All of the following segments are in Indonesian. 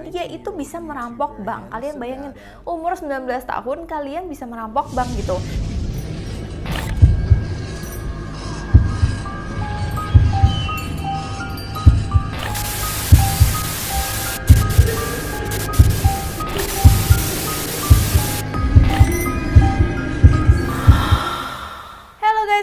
dia itu bisa merampok bank. Kalian bayangin, umur 19 tahun kalian bisa merampok bank gitu.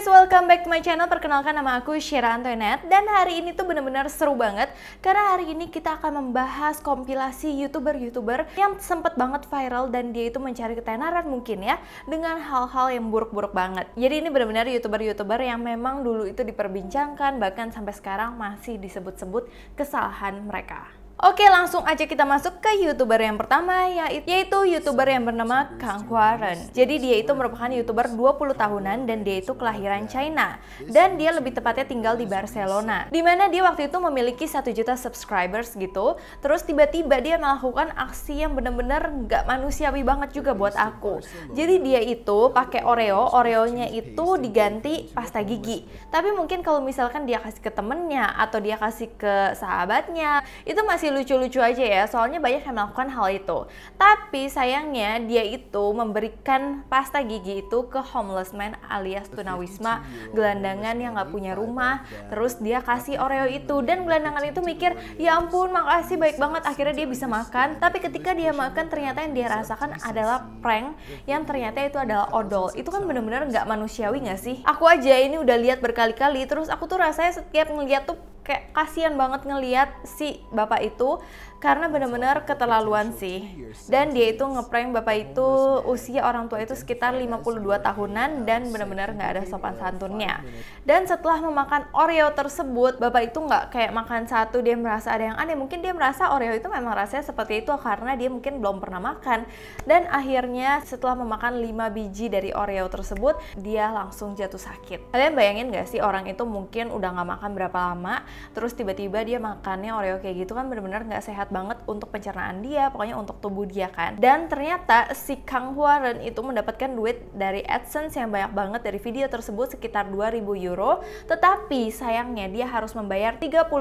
Welcome back to my channel. Perkenalkan, nama aku Shira Antoinette. Dan hari ini tuh bener-bener seru banget karena hari ini kita akan membahas kompilasi youtuber-youtuber yang sempet banget viral dan dia itu mencari ketenaran mungkin ya, dengan hal-hal yang buruk-buruk banget. Jadi ini bener-bener youtuber-youtuber yang memang dulu itu diperbincangkan, bahkan sampai sekarang masih disebut-sebut kesalahan mereka. Oke, langsung aja kita masuk ke youtuber yang pertama, yaitu youtuber yang bernama Kang Hwaran. Jadi dia itu merupakan youtuber 20 tahunan dan dia itu kelahiran China. Dan dia lebih tepatnya tinggal di Barcelona, dimana dia waktu itu memiliki 1 juta subscribers gitu. Terus tiba-tiba dia melakukan aksi yang bener-bener nggak manusiawi banget juga buat aku. Jadi dia itu pakai Oreonya itu diganti pasta gigi. Tapi mungkin kalau misalkan dia kasih ke temennya atau dia kasih ke sahabatnya, itu masih lucu-lucu aja ya, soalnya banyak yang melakukan hal itu. Tapi sayangnya dia itu memberikan pasta gigi itu ke homeless man alias tunawisma, gelandangan yang nggak punya rumah. Terus dia kasih Oreo itu dan gelandangan itu mikir, ya ampun makasih, baik banget, akhirnya dia bisa makan. Tapi ketika dia makan ternyata yang dia rasakan adalah prank yang ternyata itu adalah odol. Itu kan bener-bener nggak manusiawi nggak sih? Aku aja ini udah lihat berkali-kali, terus aku tuh rasanya setiap ngeliat tuh kayak kasihan banget ngeliat si bapak itu karena bener-bener keterlaluan sih. Dan dia itu ngeprank bapak itu usia orang tua itu sekitar 52 tahunan dan bener-bener nggak ada sopan santunnya. Dan setelah memakan Oreo tersebut, bapak itu nggak kayak makan satu dia merasa ada yang aneh. Mungkin dia merasa Oreo itu memang rasanya seperti itu karena dia mungkin belum pernah makan. Dan akhirnya setelah memakan 5 biji dari Oreo tersebut, dia langsung jatuh sakit. Kalian bayangin nggak sih, orang itu mungkin udah nggak makan berapa lama, terus tiba-tiba dia makannya Oreo kayak gitu, kan bener-bener nggak sehat banget untuk pencernaan dia, pokoknya untuk tubuh dia kan. Dan ternyata si Kang Hwaran itu mendapatkan duit dari AdSense yang banyak banget dari video tersebut, sekitar 2.000 euro. Tetapi sayangnya dia harus membayar 30.000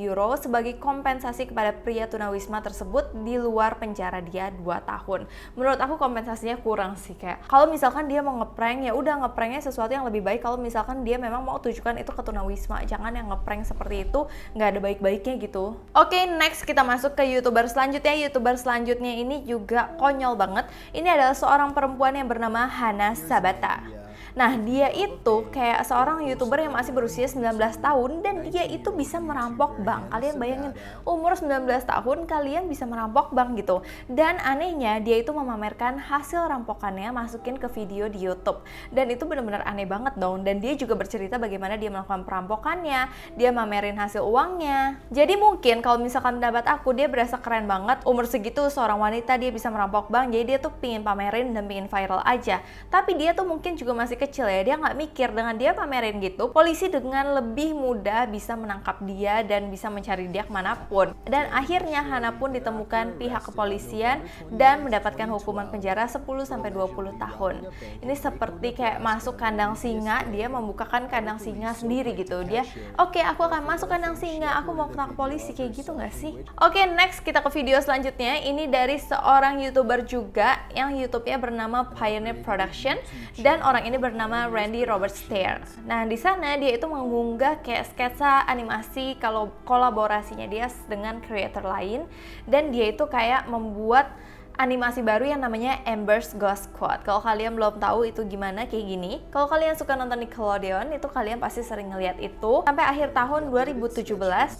euro sebagai kompensasi kepada pria tunawisma tersebut di luar penjara dia 2 tahun. Menurut aku kompensasinya kurang sih, kayak kalau misalkan dia mau ngeprank, ya udah ngepranknya sesuatu yang lebih baik. Kalau misalkan dia memang mau tujukan itu ke tunawisma, jangan yang ngeprank seperti itu, nggak ada baik-baiknya gitu. Oke, next kita masuk ke youtuber selanjutnya. Youtuber selanjutnya ini juga konyol banget. Ini adalah seorang perempuan yang bernama Hana Sabata. Nah, dia itu kayak seorang youtuber yang masih berusia 19 tahun dan dia itu bisa merampok bank. Kalian bayangin, umur 19 tahun kalian bisa merampok bank gitu. Dan anehnya dia itu memamerkan hasil rampokannya, masukin ke video di YouTube. Dan itu benar-benar aneh banget dong. Dan dia juga bercerita bagaimana dia melakukan perampokannya, dia mamerin hasil uangnya. Jadi mungkin kalau misalkan pendapat aku, dia berasa keren banget. Umur segitu seorang wanita dia bisa merampok bank, jadi dia tuh pingin pamerin dan pingin viral aja. Tapi dia tuh mungkin juga masih kecil ya, dia nggak mikir dengan dia pamerin gitu, polisi dengan lebih mudah bisa menangkap dia dan bisa mencari dia kemanapun. Dan akhirnya Hana pun ditemukan pihak kepolisian dan mendapatkan hukuman penjara 10-20 tahun. Ini seperti kayak masuk kandang singa, dia membukakan kandang singa sendiri gitu. Dia, oke, aku akan masuk kandang singa, aku mau ketangkap polisi, kayak gitu nggak sih? Oke, next kita ke video selanjutnya. Ini dari seorang youtuber juga yang YouTube-nya bernama Pioneer Production dan orang ini bernama Randy Robert Stair. Nah, di sana dia itu mengunggah kayak sketsa animasi kalau kolaborasinya dia dengan creator lain, dan dia itu kayak membuat animasi baru yang namanya Ember's Ghost Squad. Kalau kalian belum tahu itu gimana, kayak gini. Kalau kalian suka nonton Nickelodeon, itu kalian pasti sering ngeliat itu. Sampai akhir tahun 2017,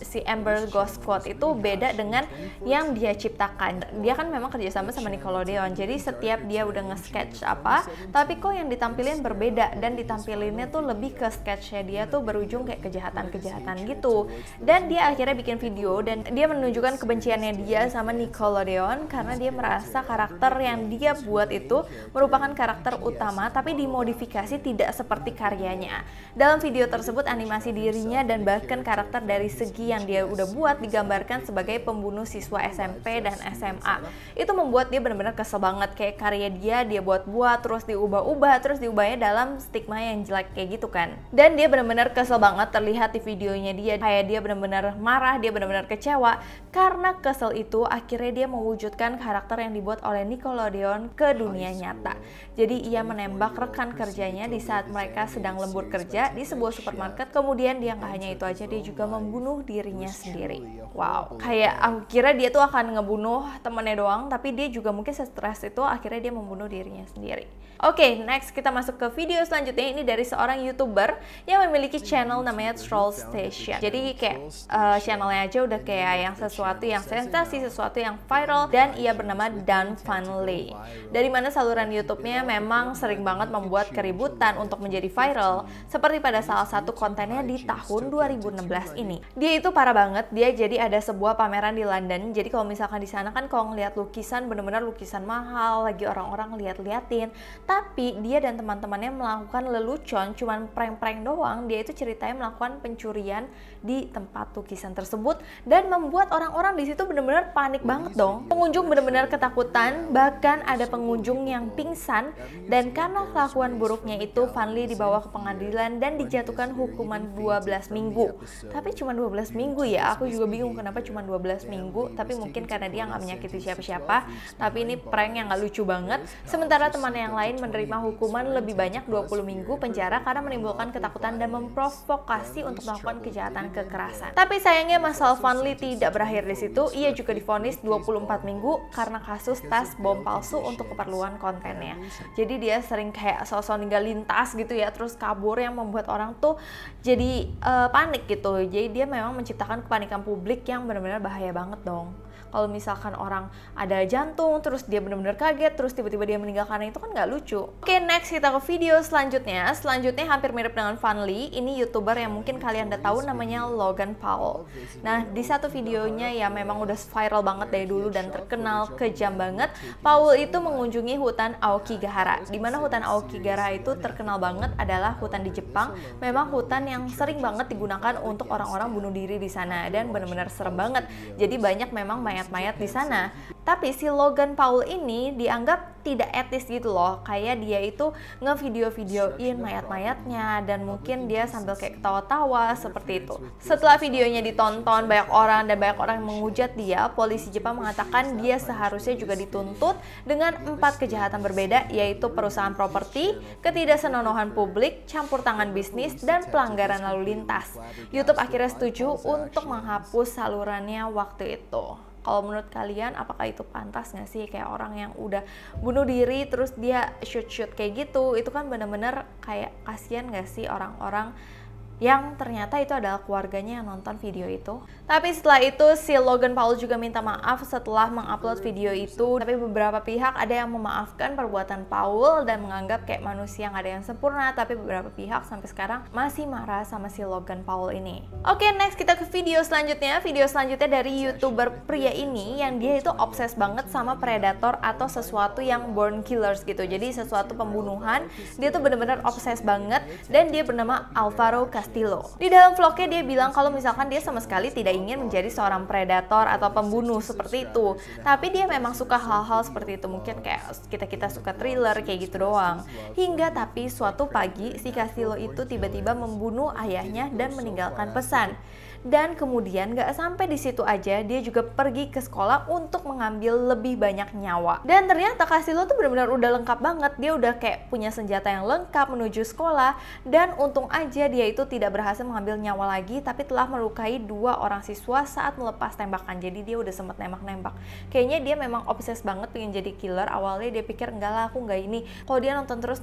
si Ember's Ghost Squad itu beda dengan yang dia ciptakan. Dia kan memang kerjasama sama Nickelodeon, jadi setiap dia udah nge-sketch apa, tapi kok yang ditampilin berbeda, dan ditampilinnya tuh lebih ke sketchnya dia tuh berujung kayak kejahatan-kejahatan gitu. Dan dia akhirnya bikin video, dan dia menunjukkan kebenciannya dia sama Nickelodeon karena dia merasa merasa karakter yang dia buat itu merupakan karakter utama tapi dimodifikasi tidak seperti karyanya. Dalam video tersebut animasi dirinya dan bahkan karakter dari segi yang dia udah buat digambarkan sebagai pembunuh siswa SMP dan SMA. Itu membuat dia benar-benar kesel banget, kayak karya dia buat-buat terus diubah-ubah, terus diubahnya dalam stigma yang jelek kayak gitu kan. Dan dia benar-benar kesel banget, terlihat di videonya dia kayak dia benar-benar marah, dia benar-benar kecewa. Karena kesel itu akhirnya dia mewujudkan karakter yang dibuat oleh Nickelodeon ke dunia nyata. Jadi ia menembak rekan kerjanya di saat mereka sedang lembur kerja di sebuah supermarket. Kemudian dia nggak hanya itu aja, dia juga membunuh dirinya sendiri. Wow, kayak aku kira dia tuh akan ngebunuh temennya doang, tapi dia juga mungkin stres itu akhirnya dia membunuh dirinya sendiri. Oke, next kita masuk ke video selanjutnya. Ini dari seorang YouTuber yang memiliki channel namanya Troll Station. Jadi kayak channelnya aja udah kayak yang sesuatu yang sensasi, sesuatu yang viral, dan ia bernama Dan Funly. Dari mana saluran YouTube-nya memang sering banget membuat keributan untuk menjadi viral, seperti pada salah satu kontennya di tahun 2016 ini. Dia itu parah banget, dia jadi ada sebuah pameran di London. Jadi kalau misalkan di sana kan kalau ngeliat lukisan, bener-bener lukisan mahal, lagi orang-orang lihat-liatin. Tapi dia dan teman-temannya melakukan lelucon, cuman prank-prank doang. Dia itu ceritanya melakukan pencurian di tempat lukisan tersebut dan membuat orang-orang di situ benar-benar panik banget dong. Pengunjung benar-benar ketakutan, bahkan ada pengunjung yang pingsan. Dan karena kelakuan buruknya itu, Funly dibawa ke pengadilan dan dijatuhkan hukuman 12 minggu. Tapi cuma 12 minggu ya, aku juga bingung kenapa cuma 12 minggu. Tapi mungkin karena dia nggak menyakiti siapa-siapa. Tapi ini prank yang nggak lucu banget. Sementara teman yang lain menerima hukuman lebih banyak 20 minggu penjara karena menimbulkan ketakutan dan memprovokasi untuk melakukan kejahatan kekerasan. Tapi sayangnya masalah Funly tidak berakhir di situ. Ia juga divonis 24 minggu karena kasus tas bom palsu untuk keperluan kontennya. Jadi dia sering kayak sosok ninggalin tas gitu ya, terus kabur yang membuat orang tuh jadi panik gitu. Jadi dia memang menciptakan kepanikan publik yang benar-benar bahaya banget dong. Kalau misalkan orang ada jantung, terus dia benar-benar kaget, terus tiba-tiba dia meninggal karena itu kan nggak lucu. Oke, next kita ke video selanjutnya. Selanjutnya hampir mirip dengan Funly. Ini YouTuber yang mungkin kalian udah tahu, namanya Logan Paul. Nah, di satu videonya ya memang udah viral banget dari dulu dan terkenal, kejam banget. Paul itu mengunjungi hutan Aokigahara. Di mana hutan Aokigahara itu terkenal banget adalah hutan di Jepang. Memang hutan yang sering banget digunakan untuk orang-orang bunuh diri di sana dan benar-benar serem banget. Jadi banyak memang mayat-mayat di sana. Tapi si Logan Paul ini dianggap tidak etis gitu loh. Kayak dia itu ngevideo-videoin mayat-mayatnya dan mungkin dia sambil kayak ketawa-tawa seperti itu. Setelah videonya ditonton banyak orang dan banyak orang menghujat dia, polisi Jepang mengatakan dia seharusnya juga dituntut dengan 4 kejahatan berbeda, yaitu perusahaan properti, ketidaksenonohan publik, campur tangan bisnis, dan pelanggaran lalu lintas. YouTube akhirnya setuju untuk menghapus salurannya waktu itu. Kalau menurut kalian, apakah itu pantas nggak sih kayak orang yang udah bunuh diri terus dia shoot kayak gitu? Itu kan bener-bener kayak kasihan nggak sih orang-orang yang ternyata itu adalah keluarganya yang nonton video itu. Tapi setelah itu si Logan Paul juga minta maaf setelah mengupload video itu. Tapi beberapa pihak ada yang memaafkan perbuatan Paul dan menganggap kayak manusia yang ada yang sempurna. Tapi beberapa pihak sampai sekarang masih marah sama si Logan Paul ini. Oke, next kita ke video selanjutnya. Video selanjutnya dari YouTuber pria ini yang dia itu obses banget sama predator atau sesuatu yang born killers gitu. Jadi sesuatu pembunuhan, dia tuh bener-bener obses banget, dan dia bernama Alvaro Castillo. Di dalam vlognya dia bilang kalau misalkan dia sama sekali tidak ingin menjadi seorang predator atau pembunuh seperti itu, tapi dia memang suka hal-hal seperti itu, mungkin kayak kita suka thriller kayak gitu doang. Hingga tapi suatu pagi si Castillo itu tiba-tiba membunuh ayahnya dan meninggalkan pesan. Dan kemudian gak sampai di situ aja, dia juga pergi ke sekolah untuk mengambil lebih banyak nyawa. Dan ternyata Castillo tuh benar-benar udah lengkap banget. Dia udah kayak punya senjata yang lengkap menuju sekolah. Dan untung aja dia itu tidak berhasil mengambil nyawa lagi, tapi telah melukai 2 orang siswa saat melepas tembakan. Jadi dia udah sempat nembak-nembak. Kayaknya dia memang obses banget pengen jadi killer. Awalnya dia pikir enggak lah, aku nggak ini. Kalau dia nonton terus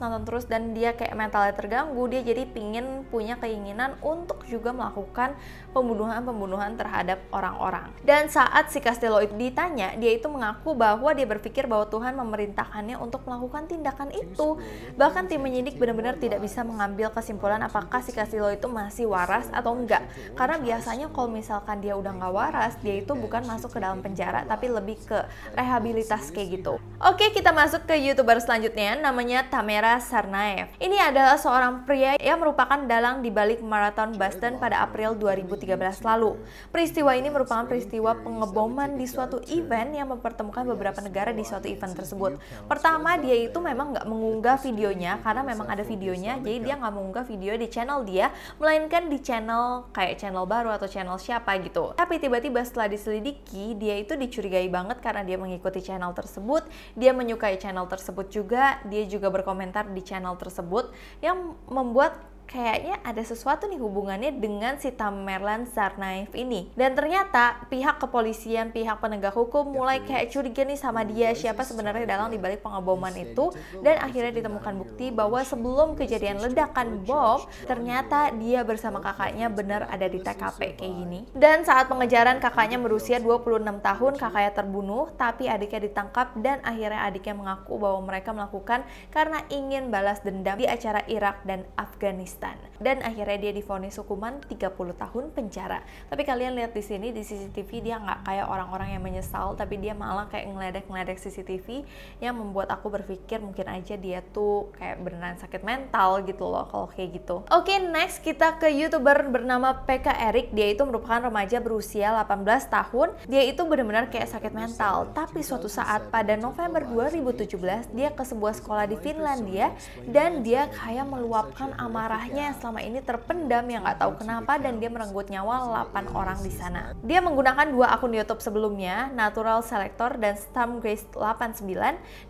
dan dia kayak mentalnya terganggu, dia jadi pingin punya keinginan untuk juga melakukan pembunuhan pembunuhan terhadap orang-orang. Dan saat si Castello itu ditanya, dia itu mengaku bahwa dia berpikir bahwa Tuhan memerintahkannya untuk melakukan tindakan itu. Bahkan tim penyidik benar-benar tidak bisa mengambil kesimpulan apakah si Castello itu masih waras atau enggak. Karena biasanya kalau misalkan dia udah nggak waras, dia itu bukan masuk ke dalam penjara, tapi lebih ke rehabilitas kayak gitu. Oke, kita masuk ke YouTuber selanjutnya, namanya Tamera Tsarnaev. Ini adalah seorang pria yang merupakan dalang di balik maraton Boston pada April 2013 lalu. Peristiwa ini merupakan peristiwa pengeboman di suatu event yang mempertemukan beberapa negara di suatu event tersebut. Pertama, dia itu memang nggak mengunggah videonya karena memang ada videonya, jadi dia nggak mengunggah video di channel dia, melainkan di channel kayak channel baru atau channel siapa gitu. Tapi tiba-tiba setelah diselidiki, dia itu dicurigai banget karena dia mengikuti channel tersebut, dia menyukai channel tersebut juga, dia juga berkomentar di channel tersebut yang membuat kayaknya ada sesuatu nih hubungannya dengan si Tamerlan Tsarnaev ini. Dan ternyata pihak kepolisian, pihak penegak hukum mulai kayak curiga nih sama dia, siapa sebenarnya dalang dibalik pengeboman itu. Dan akhirnya ditemukan bukti bahwa sebelum kejadian ledakan bom, ternyata dia bersama kakaknya benar ada di TKP kayak gini. Dan saat pengejaran, kakaknya berusia 26 tahun, kakaknya terbunuh, tapi adiknya ditangkap dan akhirnya adiknya mengaku bahwa mereka melakukan karena ingin balas dendam di acara Irak dan Afghanistan. Dan akhirnya dia divonis hukuman 30 tahun penjara. Tapi kalian lihat di sini di CCTV, dia nggak kayak orang-orang yang menyesal, tapi dia malah kayak ngeledek-ngeledek CCTV yang membuat aku berpikir mungkin aja dia tuh kayak beneran sakit mental gitu loh kalau kayak gitu. Oke, next kita ke YouTuber bernama PK Erik. Dia itu merupakan remaja berusia 18 tahun. Dia itu benar-benar kayak sakit mental. Tapi suatu saat pada November 2017, dia ke sebuah sekolah di Finlandia dan dia kayak meluapkan amarah yang selama ini terpendam yang nggak tahu kenapa, dan dia merenggut nyawa 8 orang di sana. Dia menggunakan 2 akun YouTube sebelumnya, Natural Selector dan Stormgrace89.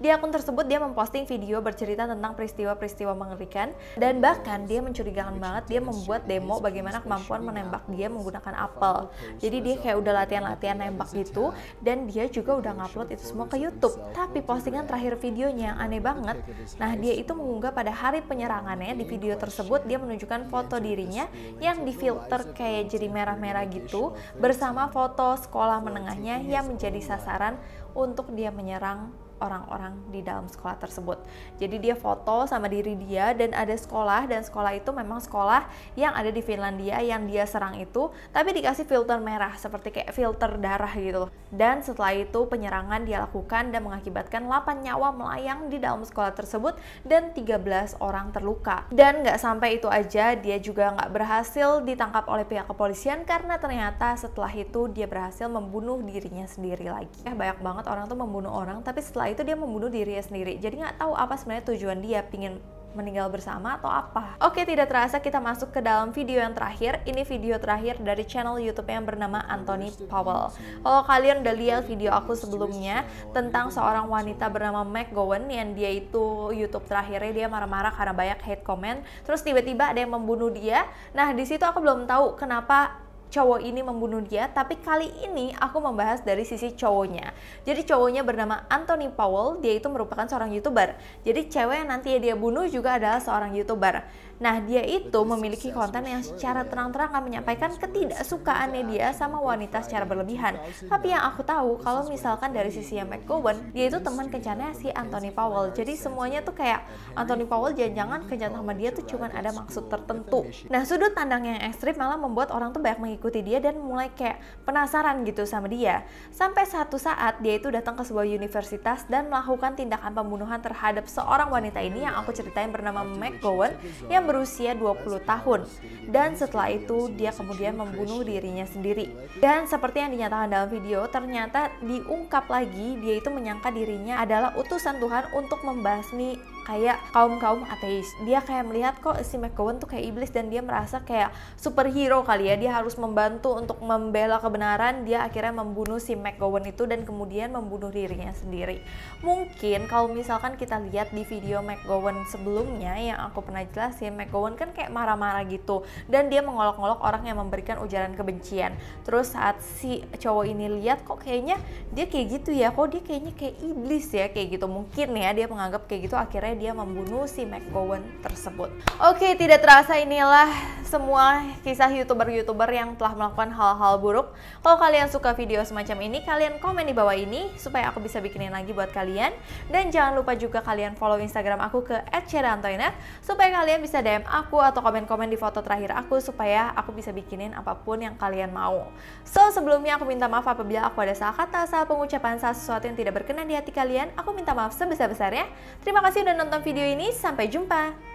Di akun tersebut dia memposting video bercerita tentang peristiwa-peristiwa mengerikan, dan bahkan dia mencurigakan banget, dia membuat demo bagaimana kemampuan menembak dia menggunakan apel. Jadi dia kayak udah latihan-latihan nembak gitu, dan dia juga udah ngupload itu semua ke YouTube. Tapi postingan terakhir videonya yang aneh banget. Nah, dia itu mengunggah pada hari penyerangannya. Di video tersebut dia menunjukkan foto dirinya yang difilter kayak jadi merah-merah gitu, bersama foto sekolah menengahnya yang menjadi sasaran untuk dia menyerang orang-orang di dalam sekolah tersebut. Jadi dia foto sama diri dia dan ada sekolah, dan sekolah itu memang sekolah yang ada di Finlandia yang dia serang itu, tapi dikasih filter merah seperti kayak filter darah gitu. Dan setelah itu penyerangan dia lakukan dan mengakibatkan 8 nyawa melayang di dalam sekolah tersebut dan 13 orang terluka. Dan nggak sampai itu aja, dia juga nggak berhasil ditangkap oleh pihak kepolisian karena ternyata setelah itu dia berhasil membunuh dirinya sendiri lagi. Banyak banget orang tuh membunuh orang, tapi setelah itu dia membunuh dirinya sendiri. Jadi nggak tahu apa sebenarnya tujuan dia, pingin meninggal bersama atau apa. Oke, tidak terasa kita masuk ke dalam video yang terakhir. Ini video terakhir dari channel YouTube yang bernama Anthony Powell. Kalau kalian udah lihat video aku sebelumnya tentang seorang wanita bernama McGowan yang dia itu YouTube terakhirnya dia marah-marah karena banyak hate comment, terus tiba-tiba ada yang membunuh dia. Nah, di situ aku belum tahu kenapa cowok ini membunuh dia, tapi kali ini aku membahas dari sisi cowoknya. Jadi cowoknya bernama Anthony Powell, dia itu merupakan seorang YouTuber. Jadi cewek yang nanti dia bunuh juga adalah seorang YouTuber. Nah, dia itu memiliki konten yang secara terang-terangan menyampaikan ketidaksukaannya dia sama wanita secara berlebihan. Tapi yang aku tahu, kalau misalkan dari sisi yang McGowan, dia itu teman kencannya si Anthony Powell. Jadi semuanya tuh kayak Anthony Powell jangan-jangan kencan sama dia tuh cuman ada maksud tertentu. Nah, sudut pandang yang ekstrim malah membuat orang tuh banyak mengikuti dia dan mulai kayak penasaran gitu sama dia. Sampai satu saat dia itu datang ke sebuah universitas dan melakukan tindakan pembunuhan terhadap seorang wanita ini yang aku ceritain bernama McGowan yang berusia 20 tahun. Dan setelah itu dia kemudian membunuh dirinya sendiri. Dan seperti yang dinyatakan dalam video, ternyata diungkap lagi dia itu menyangka dirinya adalah utusan Tuhan untuk membasmi kayak kaum-kaum ateis. Dia kayak melihat kok si McGowan tuh kayak iblis dan dia merasa kayak superhero kali ya, dia harus membantu untuk membela kebenaran. Dia akhirnya membunuh si McGowan itu dan kemudian membunuh dirinya sendiri. Mungkin kalau misalkan kita lihat di video McGowan sebelumnya yang aku pernah jelasin, McGowan kan kayak marah-marah gitu dan dia mengolok-olok orang yang memberikan ujaran kebencian. Terus saat si cowok ini lihat kok kayaknya dia kayak gitu ya, kok dia kayaknya kayak iblis ya kayak gitu, mungkin ya dia menganggap kayak gitu, akhirnya akhirnya dia membunuh si McGowan tersebut. Oke, tidak terasa inilah semua kisah YouTuber-YouTuber yang telah melakukan hal-hal buruk. Kalau kalian suka video semacam ini, kalian komen di bawah ini supaya aku bisa bikinin lagi buat kalian. Dan jangan lupa juga kalian follow Instagram aku ke @sherrantoinet supaya kalian bisa DM aku atau komen-komen di foto terakhir aku supaya aku bisa bikinin apapun yang kalian mau. So, sebelumnya aku minta maaf apabila aku ada salah kata, salah pengucapan, salah sesuatu yang tidak berkenan di hati kalian. Aku minta maaf sebesar-besarnya. Terima kasih udah nonton video ini, sampai jumpa!